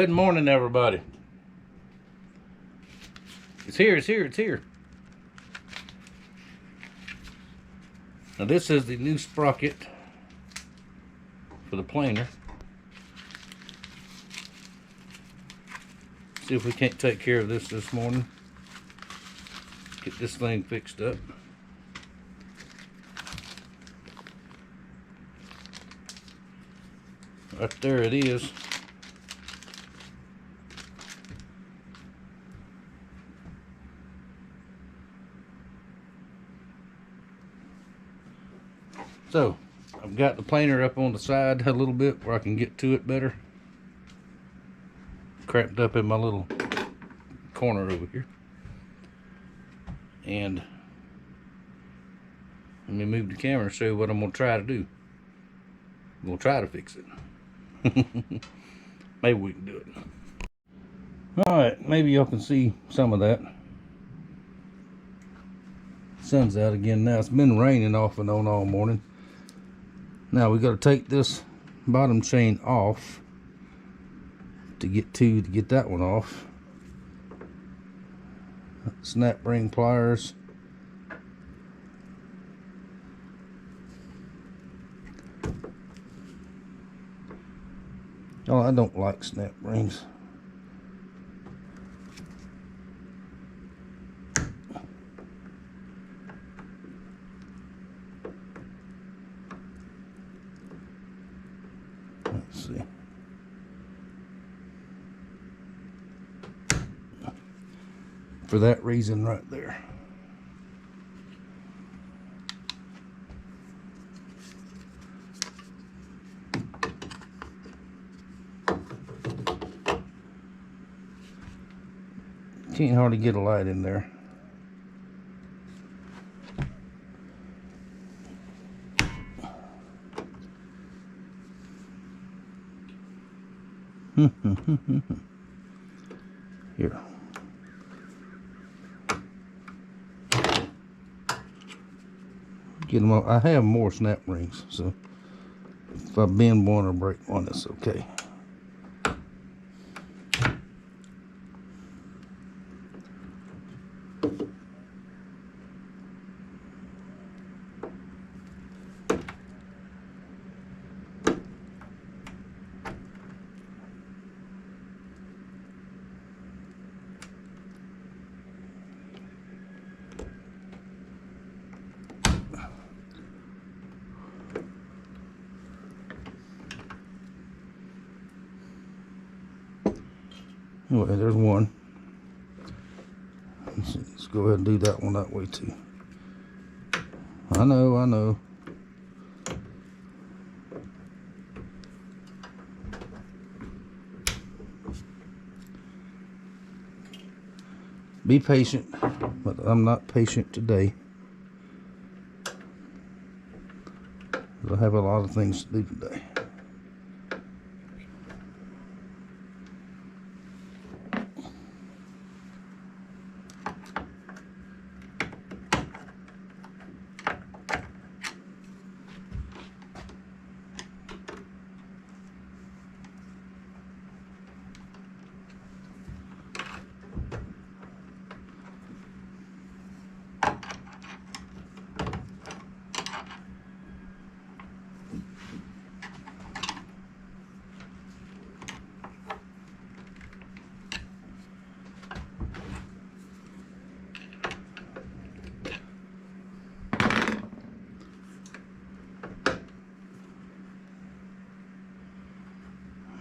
Good morning, everybody. It's here, it's here, it's here. Now this is the new sprocket for the planer. See if we can't take care of this morning. Get this thing fixed up. Right there it is. So, I've got the planer up on the side a little bit where I can get to it better. Cramped up in my little corner over here. And let me move the camera and show you what I'm going to try to do. I'm going to try to fix it. Maybe we can do it. Alright, maybe y'all can see some of that. Sun's out again now. It's been raining off and on all morning. Now we got to take this bottom chain off to get that one off. Snap ring pliers. Oh, I don't like snap rings. Let's see. For that reason right there. Can't hardly get a light in there. Here. Get them all. I have more snap rings, so if I bend one or break one, that's okay. Anyway, there's one. Let's go ahead and do that one that way too. I know. Be patient, but I'm not patient today. I have a lot of things to do today.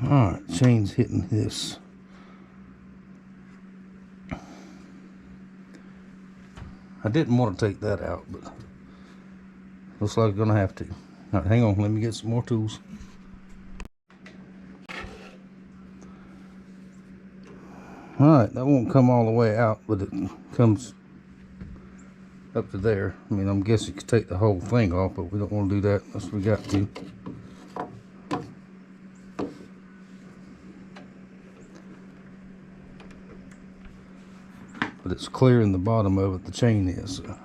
Alright, chain's hitting this. I didn't want to take that out, but looks like I'm gonna have to. Alright, hang on, let me get some more tools. Alright, that won't come all the way out, but it comes up to there. I mean, I'm guessing you could take the whole thing off, but we don't want to do that unless we got to. But it's clear in the bottom of it, the chain is. So.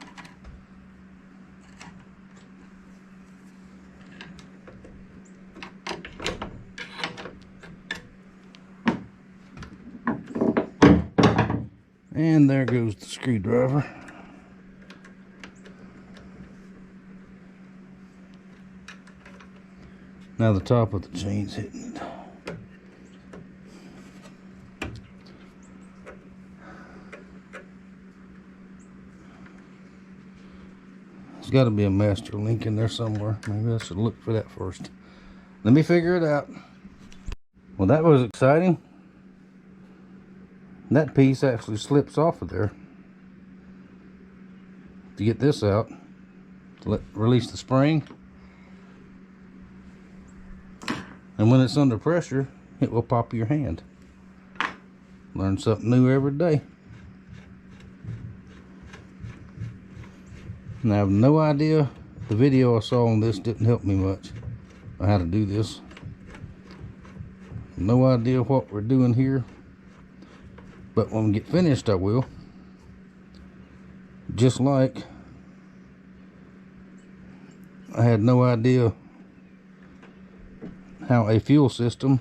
And there goes the screwdriver. Now the top of the chain's hitting it. There's got to be a master link in there somewhere. Maybe I should look for that first. Let me figure it out. Well, that was exciting. That piece actually slips off of there. To get this out, to release the spring. And when it's under pressure, it will pop your hand. Learn something new every day. And I have no idea, the video I saw on this didn't help me much on how to do this. No idea what we're doing here, but when we get finished I will. Just like I had no idea how a fuel system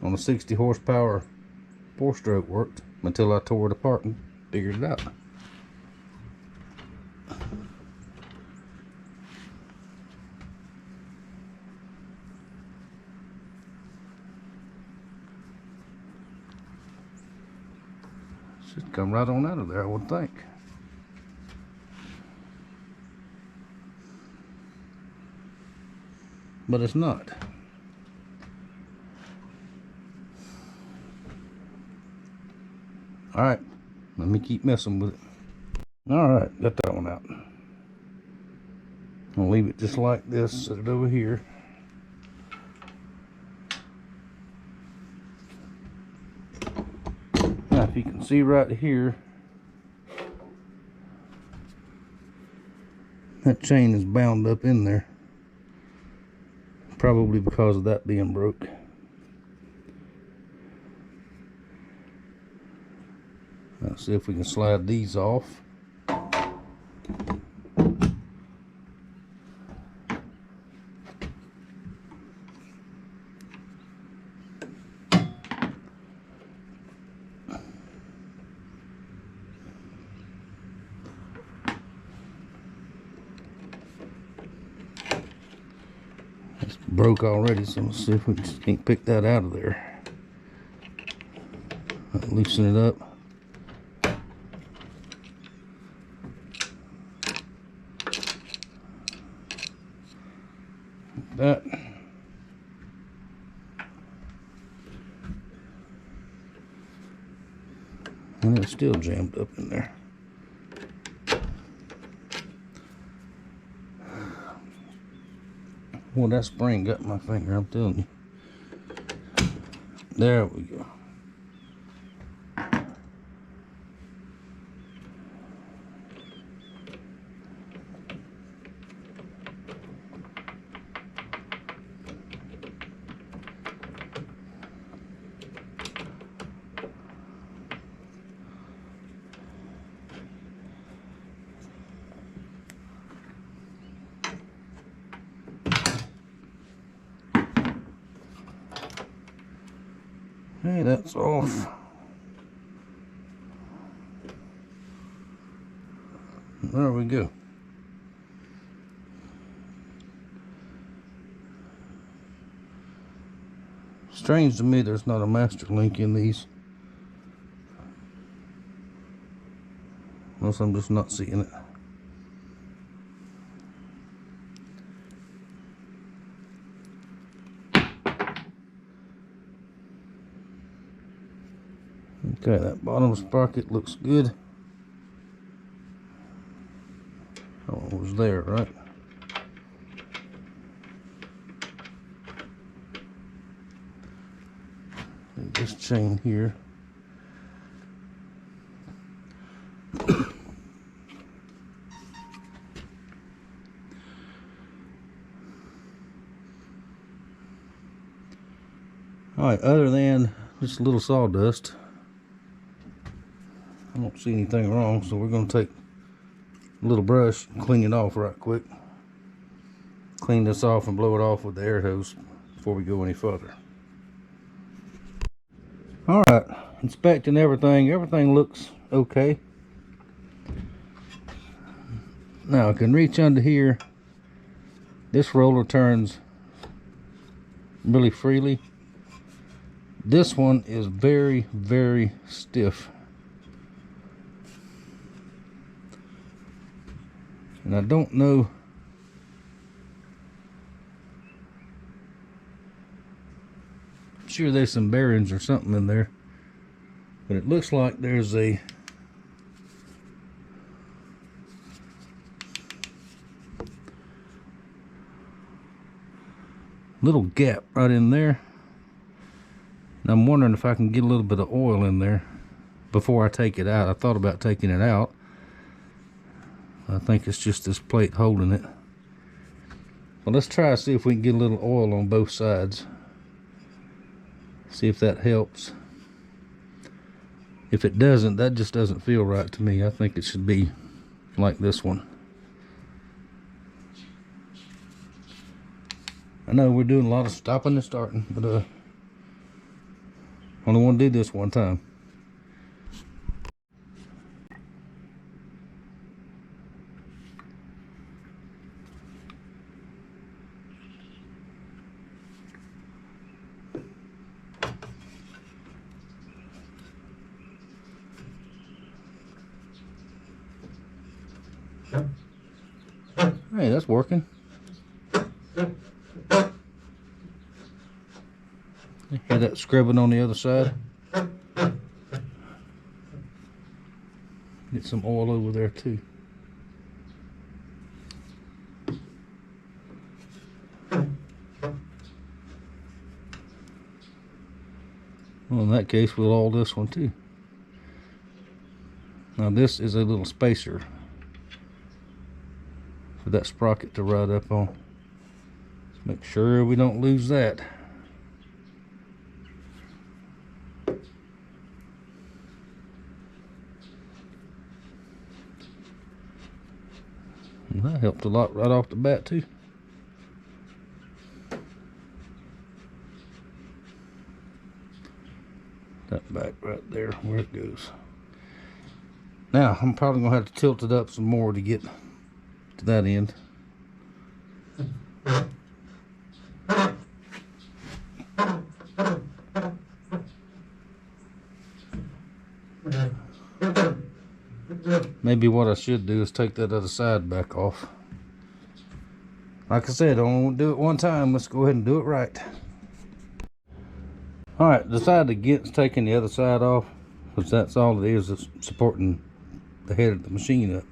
on a 60 horsepower 4-stroke worked until I tore it apart and figured it out. Should come right on out of there, I would think. But it's not. Alright, let me keep messing with it. Alright, got that one out. I'll leave it just like this, set it over here. Now if you can see right here, that chain is bound up in there. Probably because of that being broke. Let's see if we can slide these off. It's broke already, so let's see if we can't pick that out of there. Loosen it up. That. And it's still jammed up in there. Well, that spring got my finger, I'm telling you. There we go. Hey, that's off. There we go. Strange to me there's not a master link in these. Unless I'm just not seeing it. Okay, that bottom sprocket looks good. Oh, it was there, right? And this chain here. Alright, other than just a little sawdust, I don't see anything wrong, so we're going to take a little brush and clean it off right quick. Clean this off and blow it off with the air hose before we go any further. All right, inspecting everything. Everything looks okay. Now I can reach under here. This roller turns really freely. This one is very, very stiff. And I don't know. I'm sure there's some bearings or something in there. But it looks like there's a little gap right in there. And I'm wondering if I can get a little bit of oil in there before I take it out. I thought about taking it out. I think it's just this plate holding it. Well, let's try to see if we can get a little oil on both sides. See if that helps. If it doesn't, that just doesn't feel right to me. I think it should be like this one. I know we're doing a lot of stopping and starting, but I only want to do this one time. Hey, that's working. Hear that scrubbing on the other side? Get some oil over there too. Well, in that case, we'll oil this one too. Now this is a little spacer for that sprocket to ride up on. Let's make sure we don't lose that. And that helped a lot right off the bat too. That back right there where it goes. Now I'm probably gonna have to tilt it up some more to get to that end. Maybe what I should do is take that other side back off. Like I said, I don't do it one time. Let's go ahead and do it right. Alright, decided against taking the other side off, because that's all it is supporting the head of the machine up.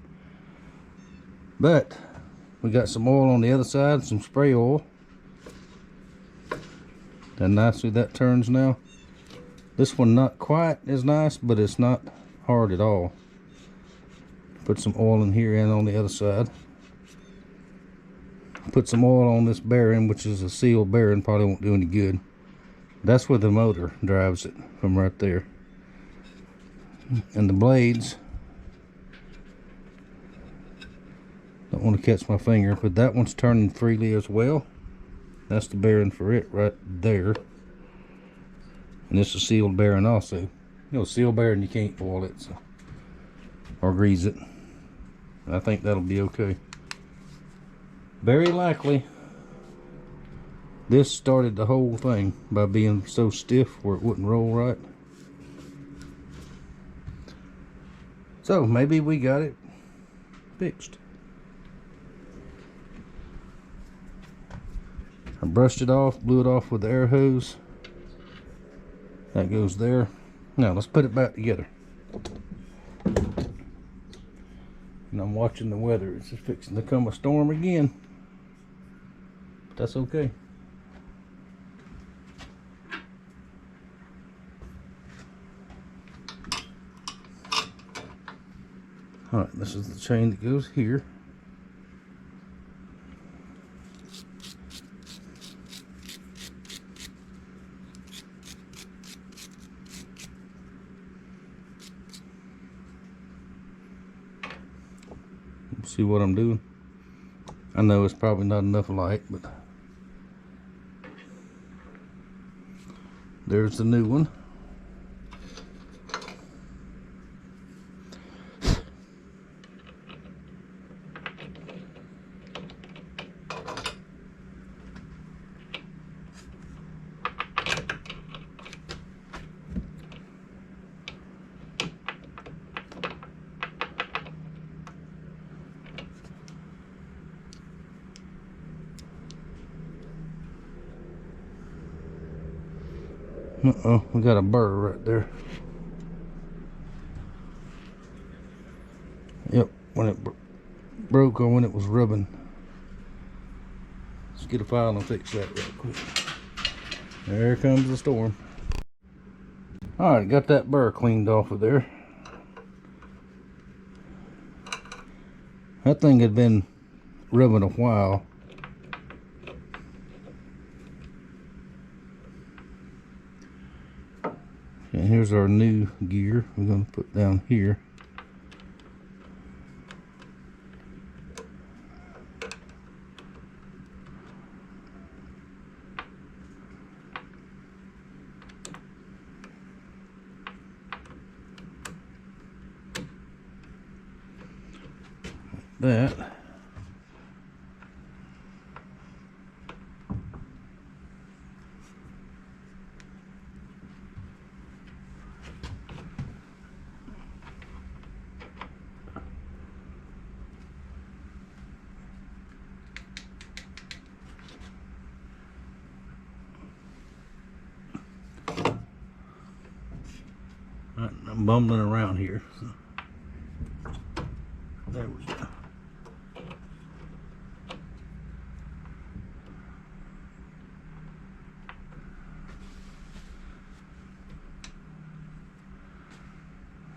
But we got some oil on the other side, some spray oil. And nicely that turns now. This one not quite as nice, but it's not hard at all. Put some oil in here and on the other side. Put some oil on this bearing, which is a sealed bearing, probably won't do any good. That's where the motor drives it, from right there. And the blades, don't want to catch my finger, but that one's turning freely as well. That's the bearing for it right there. And this is a sealed bearing also. You know, sealed bearing, you can't oil it, so, or grease it. I think that'll be okay. Very likely this started the whole thing by being so stiff where it wouldn't roll right. So maybe we got it fixed. I brushed it off, blew it off with the air hose. That goes there. Now let's put it back together. And I'm watching the weather. It's just fixing to come a storm again. But that's okay. Alright, this is the chain that goes here. See what I'm doing? I know it's probably not enough light, but there's the new one. Uh-oh, we got a burr right there. Yep, when it broke or when it was rubbing. Let's get a file and fix that real quick. There comes the storm. Alright, got that burr cleaned off of there. That thing had been rubbing a while. And here's our new gear we're going to put down here. That. I'm bumbling around here. So. There we go.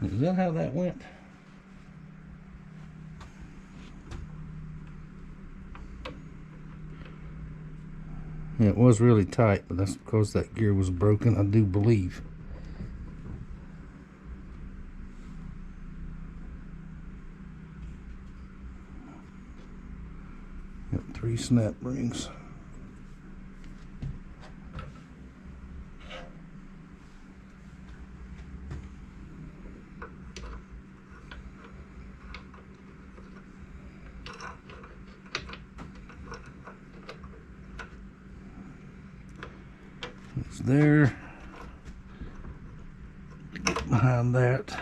Is that how that went? Yeah, it was really tight, but that's because that gear was broken, I do believe. Got 3 snap rings. It's there. Get behind that.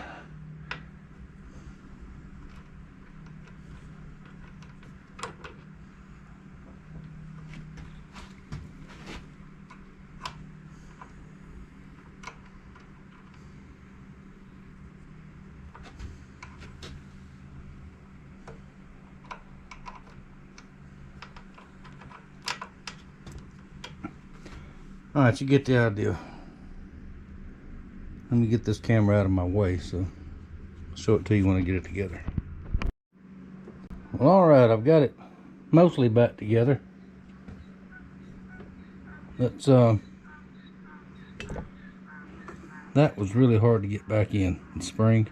Alright, you get the idea. Let me get this camera out of my way so I'll show it to you when I get it together. Well, alright, I've got it mostly back together. That's that was really hard to get back in the spring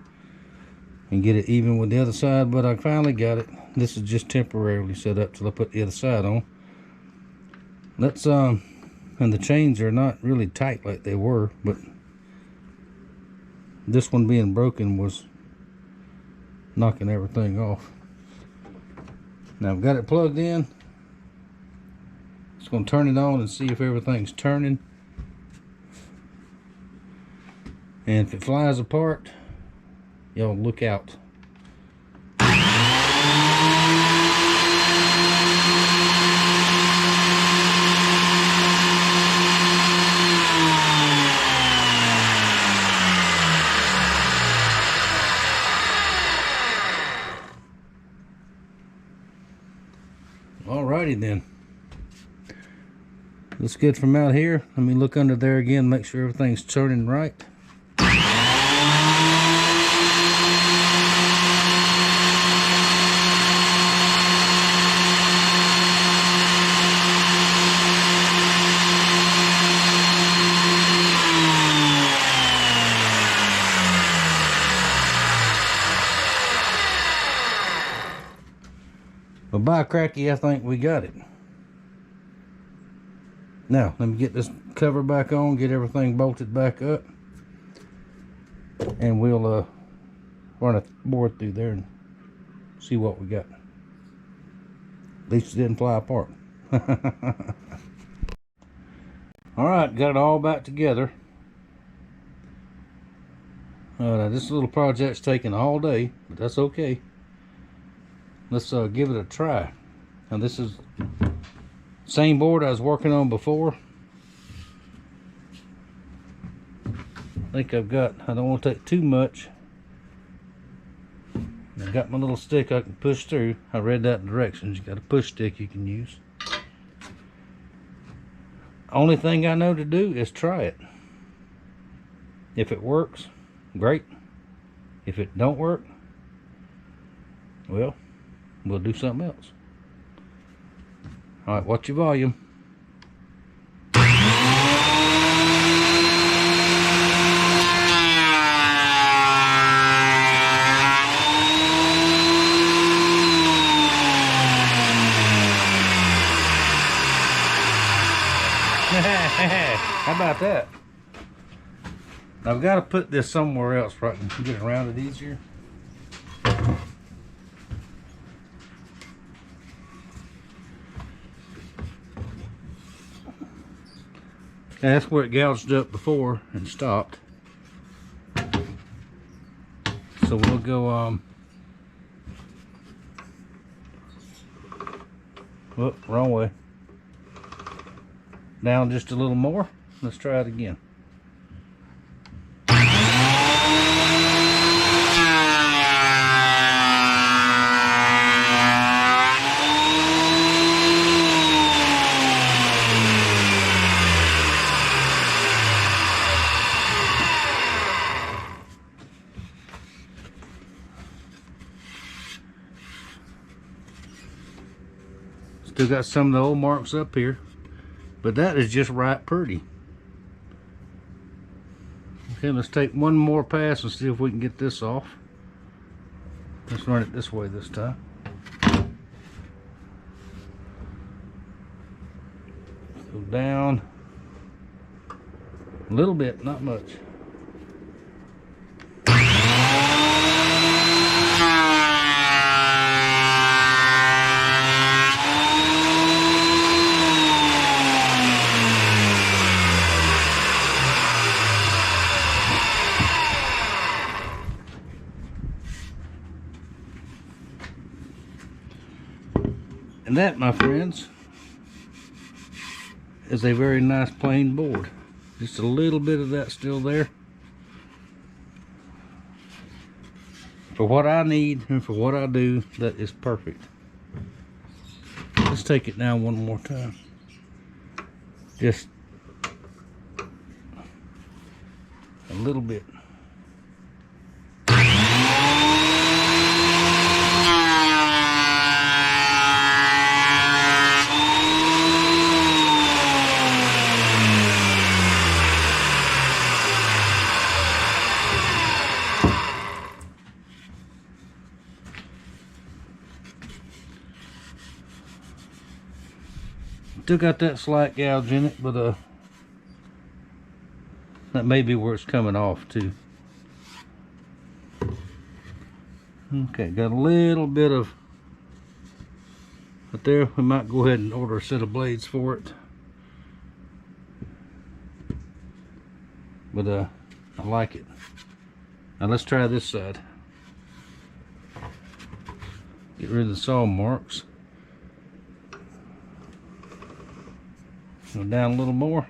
and get it even with the other side, but I finally got it. This is just temporarily set up till I put the other side on. Let's and the chains are not really tight like they were, but this one being broken was knocking everything off. Now I've got it plugged in. Just going to turn it on and see if everything's turning. And if it flies apart, y'all look out. Alrighty then. Looks good from out here. Let me look under there again, make sure everything's turning right. Well, by cracky, I think we got it. Now, let me get this cover back on, get everything bolted back up, and we'll run a board through there and see what we got. At least it didn't fly apart. Alright, got it all back together. This little project's taking all day, but that's okay. Let's give it a try. Now this is same board I was working on before. think I've got, I don't want to take too much. I've got my little stick I can push through. I read that directions. You got a push stick you can use. Only thing I know to do is try it. If it works, great. If it don't work, well, we'll do something else. All right, watch your volume. How about that? I've got to put this somewhere else where I can get around it easier. That's where it gouged up before and stopped. So we'll go, whoop, wrong way. Down just a little more. Let's try it again. Still got some of the old marks up here, but that is just right pretty. Okay, let's take one more pass and see if we can get this off. Let's run it this way this time. Go down a little bit, not much. And that, my friends, is a very nice plain board. Just a little bit of that still there. For what I need and for what I do, that is perfect. Let's take it down one more time. Just a little bit. Still got that slight gouge in it, but that may be where it's coming off too. Okay, got a little bit of right there. We might go ahead and order a set of blades for it. But I like it. Now let's try this side. Get rid of the saw marks. Go down a little more.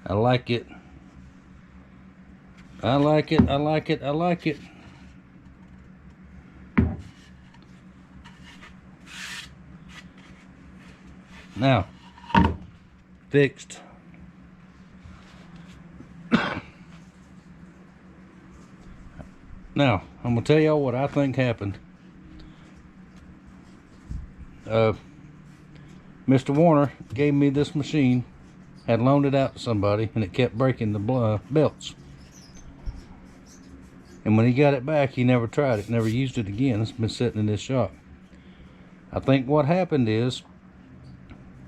I like it. I like it, I like it, I like it. Now, fixed. Now, I'm going to tell y'all what I think happened. Mr. Warner gave me this machine, had loaned it out to somebody, and it kept breaking the belts. And when he got it back, he never tried it, never used it again. It's been sitting in this shop. I think what happened is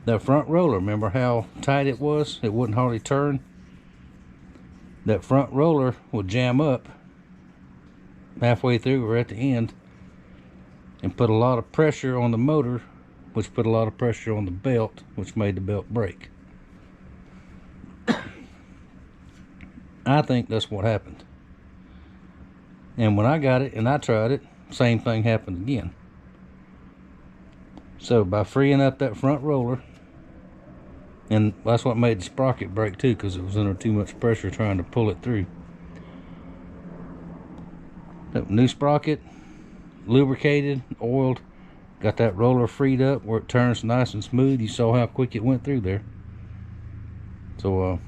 that front roller, remember how tight it was? It wouldn't hardly turn. That front roller would jam up halfway through or at the end, and put a lot of pressure on the motor, which put a lot of pressure on the belt, which made the belt break. I think that's what happened. And when I got it and I tried it, same thing happened again. So by freeing up that front roller, and that's what made the sprocket break too, because it was under too much pressure trying to pull it through. That new sprocket, lubricated, oiled, got that roller freed up where it turns nice and smooth. You saw how quick it went through there. So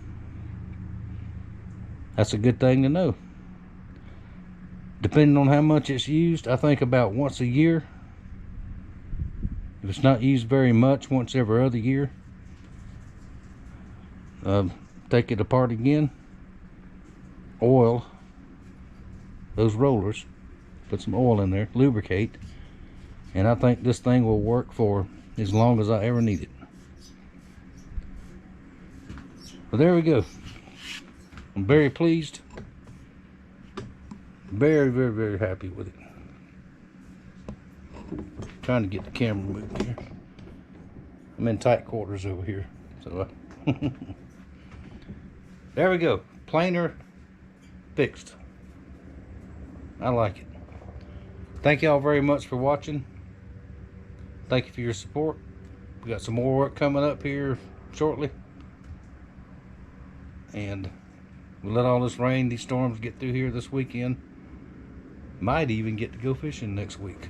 that's a good thing to know. Depending on how much it's used, I think about once a year. If it's not used very much, once every other year. Take it apart again, oil those rollers, put some oil in there, lubricate, and I think this thing will work for as long as I ever need it. But there we go. I'm very pleased, very happy with it. Trying to get the camera moved here. I'm in tight quarters over here, so there we go. Planer fixed. I like it. Thank y'all very much for watching. Thank you for your support. We got some more work coming up here shortly, and we let all this rain, these storms get through here this weekend. Might even get to go fishing next week.